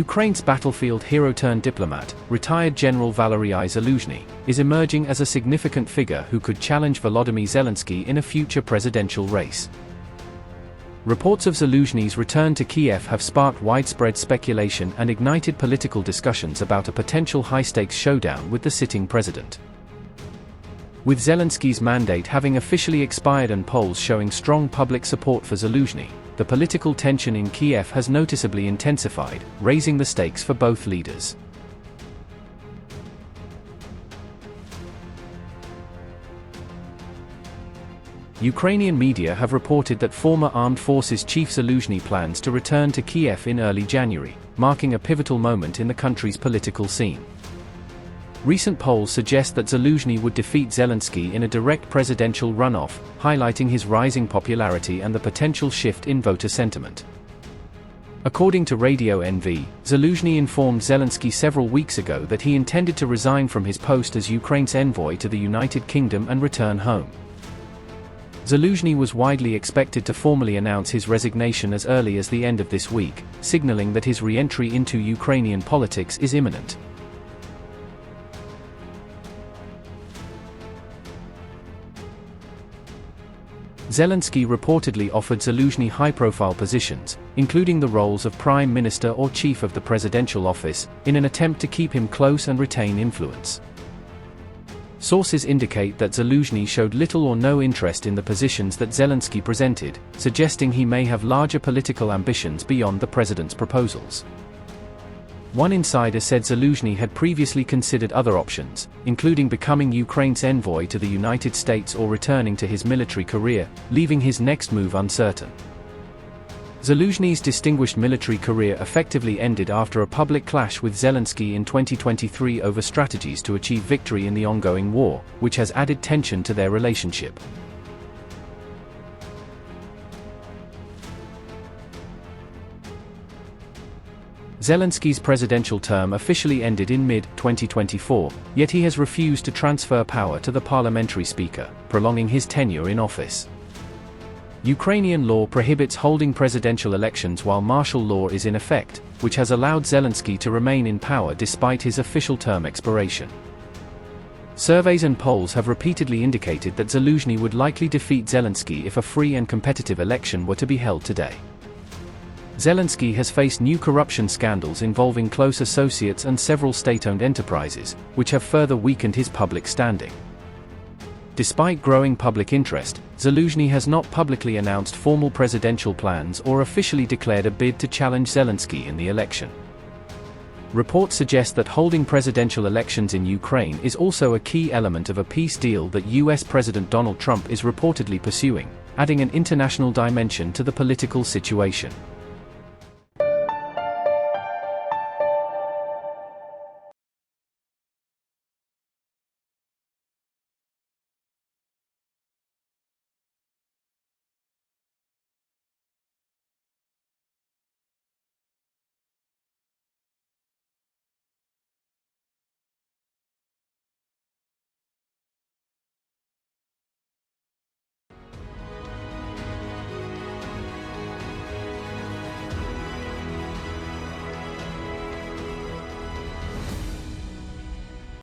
Ukraine's battlefield hero-turned-diplomat, retired General Valerii Zaluzhnyi, is emerging as a significant figure who could challenge Volodymyr Zelensky in a future presidential race. Reports of Zaluzhny's return to Kyiv have sparked widespread speculation and ignited political discussions about a potential high-stakes showdown with the sitting president. With Zelensky's mandate having officially expired and polls showing strong public support for Zaluzhnyi, the political tension in Kyiv has noticeably intensified, raising the stakes for both leaders. Ukrainian media have reported that former Armed Forces Chief Zaluzhnyi plans to return to Kyiv in early January, marking a pivotal moment in the country's political scene. Recent polls suggest that Zaluzhnyi would defeat Zelensky in a direct presidential runoff, highlighting his rising popularity and the potential shift in voter sentiment. According to Radio NV, Zaluzhnyi informed Zelensky several weeks ago that he intended to resign from his post as Ukraine's envoy to the United Kingdom and return home. Zaluzhnyi was widely expected to formally announce his resignation as early as the end of this week, signaling that his re-entry into Ukrainian politics is imminent. Zelensky reportedly offered Zaluzhnyi high-profile positions, including the roles of Prime Minister or Chief of the Presidential Office, in an attempt to keep him close and retain influence. Sources indicate that Zaluzhnyi showed little or no interest in the positions that Zelensky presented, suggesting he may have larger political ambitions beyond the president's proposals. One insider said Zaluzhnyi had previously considered other options, including becoming Ukraine's envoy to the United States or returning to his military career, leaving his next move uncertain. Zaluzhny's distinguished military career effectively ended after a public clash with Zelensky in 2023 over strategies to achieve victory in the ongoing war, which has added tension to their relationship. Zelensky's presidential term officially ended in mid-2024, yet he has refused to transfer power to the parliamentary speaker, prolonging his tenure in office. Ukrainian law prohibits holding presidential elections while martial law is in effect, which has allowed Zelensky to remain in power despite his official term expiration. Surveys and polls have repeatedly indicated that Zaluzhnyi would likely defeat Zelensky if a free and competitive election were to be held today. Zelensky has faced new corruption scandals involving close associates and several state-owned enterprises, which have further weakened his public standing. Despite growing public interest, Zaluzhnyi has not publicly announced formal presidential plans or officially declared a bid to challenge Zelensky in the election. Reports suggest that holding presidential elections in Ukraine is also a key element of a peace deal that US President Donald Trump is reportedly pursuing, adding an international dimension to the political situation.